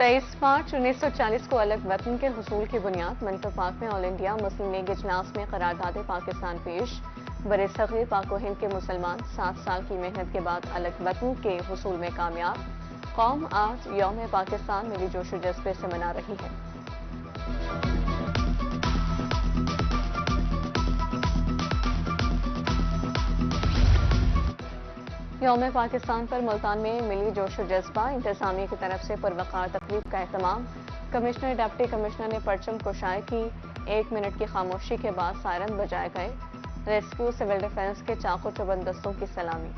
23 मार्च 1940 को अलग वतन के हुसूल की बुनियाद मंतपाक में ऑल इंडिया मुस्लिम लीग इजलास में करारदाद पाकिस्तान पेश। बरे-सग़ीर पाक हिंद के मुसलमान 7 साल की मेहनत के बाद अलग वतन के हुसूल में कामयाब। कौम आज यौम पाकिस्तान मिली जोश व जज्बे से मना रही है। यौम पाकिस्तान पर मुल्तान में मिली जोश व जज्बा। इंतजामिया की तरफ से पुरवकार तकरीब का एहतमाम। कमिश्नर डिप्टी कमिश्नर ने परचम कुशाई की। 1 मिनट की खामोशी के बाद सायरन बजाए गए। रेस्क्यू सिविल डिफेंस के चाकू चुबंद दस्तों की सलामी।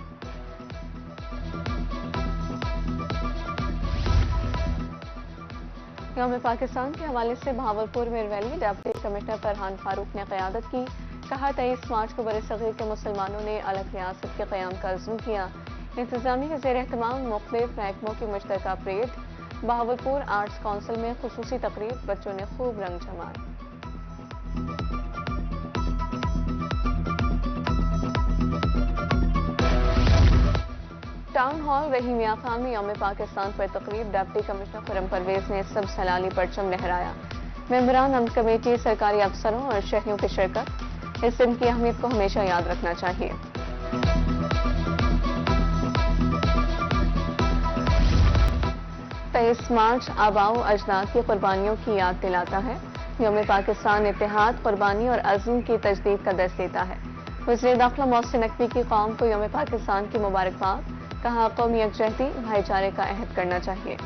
यौम पाकिस्तान के हवाले से बहावलपुर में rally. Deputy commissioner Farhan Farooq ने क़यादत की। कहा 23 मार्च को बरे-सग़ीर के मुसलमानों ने अलग रियासत के क़याम का अज़्म किया। इंतज़ामिया के ज़ेर एहतमाम मुख्तलिफ महकमों की मुश्तरका परेड। बहावलपुर आर्ट्स काउंसिल में खुसूसी तकरीब। बच्चों ने खूब रंग जमाए। टाउन हॉल रहीम मियां खान में यौम पाकिस्तान पर तकरीब। डिप्टी कमिश्नर खुर्रम परवेज ने सब्ज़ हलाली परचम लहराया। मेंबरान अमन कमेटी, सरकारी अफसरों और शहरियों की शिरकत। इस दिन की अहमियत को हमेशा याद रखना चाहिए। तेईस मार्च आबाओ अजदाद की कुर्बानियों की याद दिलाता है। यौम पाकिस्तान इत्तेहाद, कुर्बानी और अज़्म की तजदीद का दर्स देता है। वज़ीर दाखिला मोहसिन नकवी की कौम को यौम पाकिस्तान की मुबारकबाद। कहा कौमी यकजहती, भाईचारे का अहद करना चाहिए।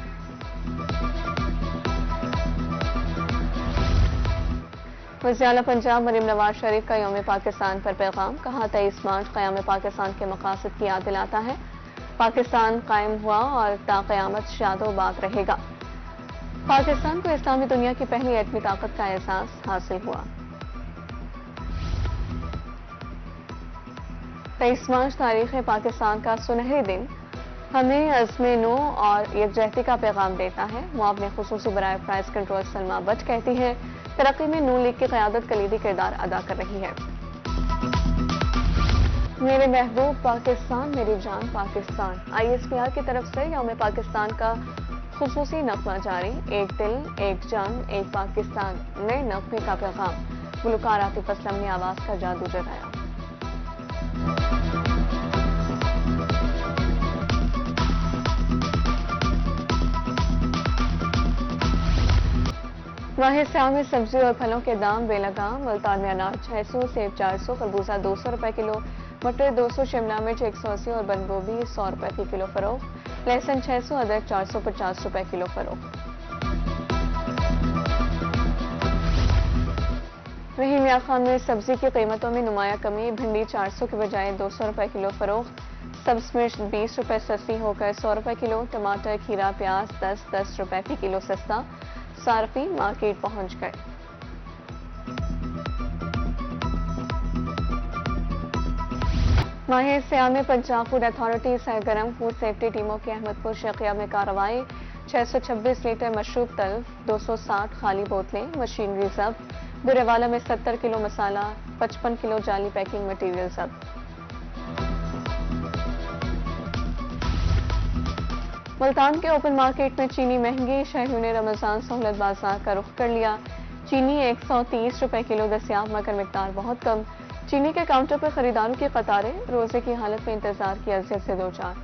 वज़ीर आला पंजाब मरीम नवाज शरीफ का यौम पाकिस्तान पर पैगाम। कहा 23 मार्च क़याम पाकिस्तान के मकासद की याद दिलाता है। पाकिस्तान कायम हुआ और ता क़यामत शादोबाद रहेगा। पाकिस्तान को इस्लामी दुनिया की पहली एटमी ताकत का एहसास हासिल हुआ। 23 मार्च तारीख़ पाकिस्तान का सुनहरी दिन हमें अज़्म नो और यकजहती का पैगाम देता है। मुआवने खुसूसी बराए प्राइस कंट्रोल सलमा बट कहती है तरक्की में नून लीग की क़यादत कलीदी किरदार अदा कर रही है। मेरे महबूब पाकिस्तान, मेरी जान पाकिस्तान। ISPR की तरफ से यौम पाकिस्तान का खुसूसी नग़मा जारी। एक दिल, एक जान, एक पाकिस्तान। नए नग़मे का पैगाम। गुलकार आतिफ असलम ने आवाज़ का जादू जगाया। माह स्याम में सब्जी और फलों के दाम बेलगाम। मुल्तान में अनार 600, सेब 400, खरबूजा 200 रुपए किलो, मटर 200, शिमला मिर्च 180 और बंद गोभी 100 रुपए की किलो फरोख्त। लहसुन 600, अदरक 450 रुपए किलो फरोख्त। रहीम मियां खान में सब्जी की कीमतों में नुमाया कमी। भिंडी 400 के बजाय 200 रुपए किलो फरोख्त। सब्ज मिर्च 20 रुपए सस्ती होकर 100 रुपए किलो। टमाटर, खीरा, प्याज 10-10 रुपए फी किलो सस्ता। सार्फिन मार्केट पहुंच गए। माह स्याम में पंजाब फूड अथॉरिटी सरगर्म। फूड सेफ्टी टीमों की अहमदपुर शकिया में कार्रवाई। 626 लीटर मशरूब तल्फ, 260 खाली बोतलें, मशीनरी जब्त। बुरेवाला में 70 किलो मसाला, 55 किलो जाली पैकिंग मटीरियल जब्त। मुल्तान के ओपन मार्केट में चीनी महंगी। शहरियों ने रमजान सहूलत बाजार का रुख कर लिया। चीनी 130 रुपए किलो दस्याब मगर मिकदार बहुत कम। चीनी के काउंटर पर खरीदारों की कतारें। रोजे की हालत में इंतजार की अजियत से दो चार।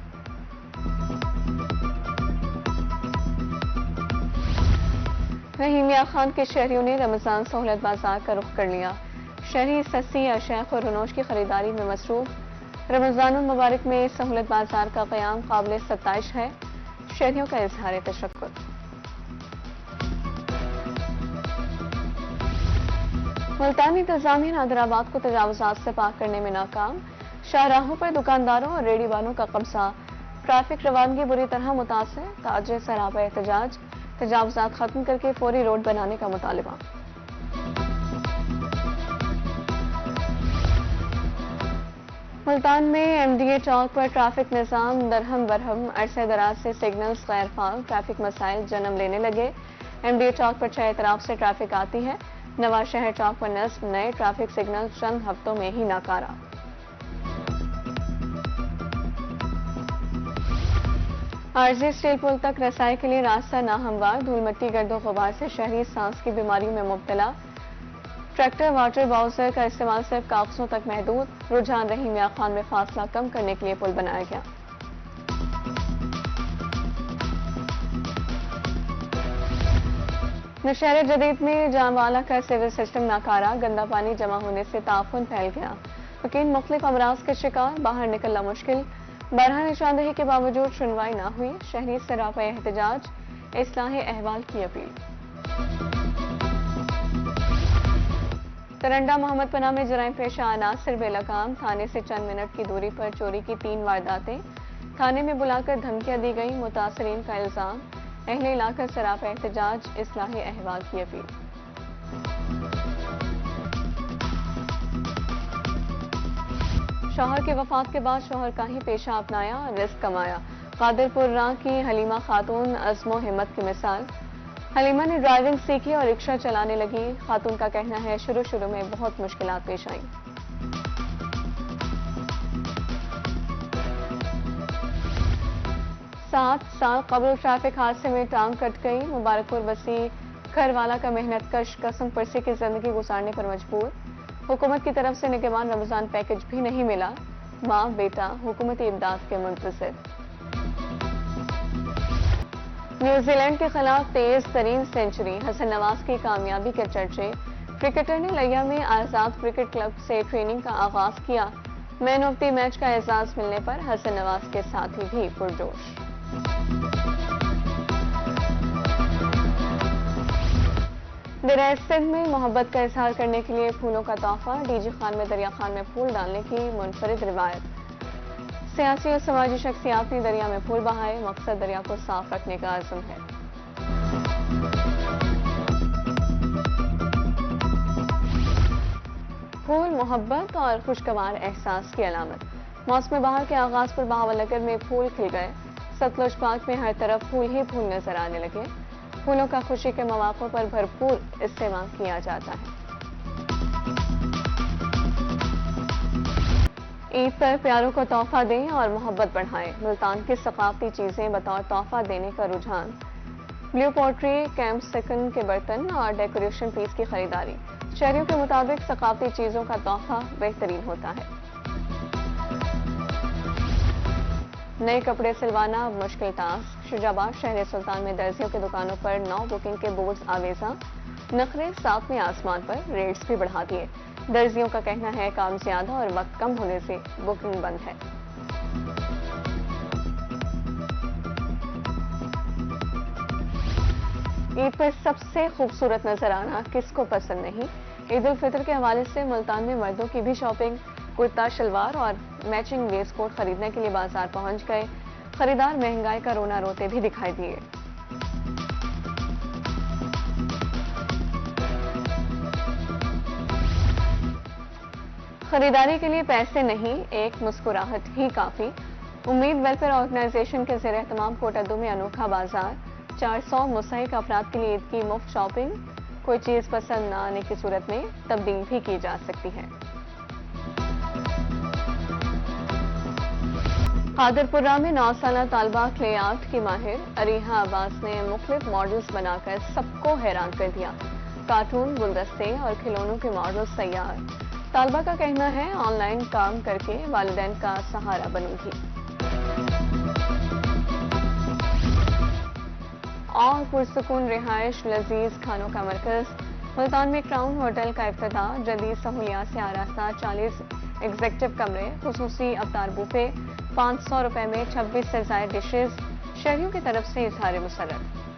रहीम मियां खान के शहरियों ने रमजान सहूलत बाजार का रुख कर लिया। शहरी सस्ती अशैख और रनोश की खरीदारी में मसरूफ। रमजान मुबारक में सहूलत बाजार का क़याम काबिल सत्ताइश है। शहरियों का इजहार तशक्कुर। मुल्तानी इंतजामिया नादराबाद को तजावुजात से पाक करने में नाकाम। शाहराहों पर दुकानदारों और रेडी वालों का कब्जा। ट्रैफिक रवानगी बुरी तरह मुतासर। ताजिर सरापा एहतजाज। तजावुजात खत्म करके फौरी रोड बनाने का मुतालबा। मुल्तान में MDA चौक पर ट्रैफिक निज़ाम दरहम बरहम। अरसे दराज से सिग्नल्स गैर फाल। ट्रैफिक मसाइल जन्म लेने लगे। MDA चौक पर 6 इतराफ से ट्रैफिक आती है। नवाज शहर चौक पर नस्ब नए ट्रैफिक सिग्नल चंद हफ्तों में ही नाकारा। عارضی اسٹیل پل تک رسائی کے لیے راستہ ناہموار، دھول مٹی گرد و غبار سے شہری سانس کی بیماریوں میں مبتلا۔ ٹریکٹر واٹر باؤزر کا استعمال صرف کاغذوں تک محدود، رجحان رحیم میاں خان میں فاصلہ کم کرنے کے لیے پل بنایا گیا۔ نوشہر جدید میں جاموالا کا سیول سسٹم ناکارہ، گندا پانی جمع ہونے سے تعفن پھیل گیا، مکین مختلف امراض کے شکار، باہر نکلنا مشکل۔ بارہا نشاندہی کے باوجود سنوائی نہ ہوئی، شہری سے رافع احتجاج، اصلاح احوال کی اپیل۔ ترنڈا محمد پناہ میں جرائم پیشہ عناصر بے لگام، تھانے سے چند منٹ کی دوری پر چوری کی 3 وارداتیں، تھانے میں بلا کر دھمکیاں دی گئیں، متاثرین کا الزام، اہل علاقہ سے رافع احتجاج، اصلاح احوال کی اپیل۔ شوہر کی وفات کے بعد شوہر کا ہی پیشہ اپنایا، رزق کمایا، قادر پور راں کی حلیمہ خاتون عزم و ہمت کی مثال۔ حلیمہ نے ڈرائیونگ سیکھی اور رکشہ چلانے لگی، خاتون کا کہنا ہے شروع میں بہت مشکلات پیش آئیں۔ 7 سال قبل ٹریفک حادثے میں ٹانگ کٹ گئی، مبارک پور بسی گھر والا کا محنت کش قسم پرسی کی زندگی گزارنے پر مجبور، حکومت کی طرف سے نگہبان رمضان پیکج بھی نہیں ملا، ماں بیٹا حکومتی امداد کے منتظر۔ نیوزی لینڈ کے خلاف تیز ترین سنچری، حسن نواز کی کامیابی کے چرچے، کرکٹر نے لیا میں آزاد کرکٹ کلب سے ٹریننگ کا آغاز کیا، مین آف دی میچ کا اعزاز ملنے پر حسن نواز کے ساتھی بھی پرجوش۔ ڈیرہ سندھ میں محبت کا اظہار کرنے کے لیے پھولوں کا تحفہ، ڈی جی خان میں دریا خان میں پھول ڈالنے کی منفرد روایت، سیاسی اور سماجی شخصیات نے دریا میں پھول بہائے، مقصد دریا کو صاف رکھنے کا عزم ہے۔ پھول محبت اور خوشگوار احساس کی علامت، موسم بہار کے آغاز پر بہاول نگر میں پھول کھل گئے، ستلج پارک میں ہر طرف پھول ہی پھول نظر آنے لگے، پھولوں کا خوشی کے مواقع پر بھرپور استعمال کیا جاتا ہے۔ عید پر پیاروں کو تحفہ دیں اور محبت بڑھائیں، ملتان کی ثقافتی چیزیں بطور تحفہ دینے کا رجحان، بلیو پوٹری، کیمپ سکن کے برتن اور ڈیکوریشن پیس کی خریداری، شہریوں کے مطابق ثقافتی چیزوں کا تحفہ بہترین ہوتا ہے۔ نئے کپڑے سلوانا اب مشکل ٹاسک، شجاع آباد شہر سلطان میں درزیوں کی دکانوں پر نو بکنگ کے بورڈز آویزاں، نخرے 7ویں آسمان پر، ریٹس بھی بڑھا دیے، درزیوں کا کہنا ہے کام زیادہ اور وقت کم ہونے سے بکنگ بند ہے۔ عید پر سب سے خوبصورت نظر آنا کس کو پسند نہیں؟ عید الفطر کے حوالے سے ملتان میں مردوں کی بھی شاپنگ، کرتا شلوار اور میچنگ ویسٹ کوٹ خریدنے کے لیے بازار پہنچ گئے، خریدار مہنگائی کا رونا روتے بھی دکھائی دیے۔ خریداری کے لیے پیسے نہیں، ایک مسکراہٹ ہی کافی، امید ویلفیئر آرگنائزیشن کے زیر اہتمام کوٹادو میں انوکھا بازار، 400 مستحق افراد کے لیے عید کی مفت شاپنگ، کوئی چیز پسند نہ آنے کی صورت میں تبدیل بھی کی جا سکتی ہے۔ قادر پور راں میں 9 سالہ طالبہ کلے آرٹ کی ماہر، اریحہ عباس نے مختلف ماڈلز بنا کر سب کو حیران کر دیا، کارٹون، گلدستے اور کھلونوں کے ماڈلز تیار، طالبہ کا کہنا ہے آن لائن کام کر کے والدین کا سہارا بنوں گی۔ اور پرسکون رہائش، لذیذ کھانوں کا مرکز، ملتان میں کراؤن ہوٹل کا افتتاح، جدید سہولیات سے آراستہ 40 ایگزیکٹو کمرے، خصوصی افطار بوفے، 500 روپے میں 26 سے زائد ڈشز، شہریوں کی طرف سے اظہار مسرت۔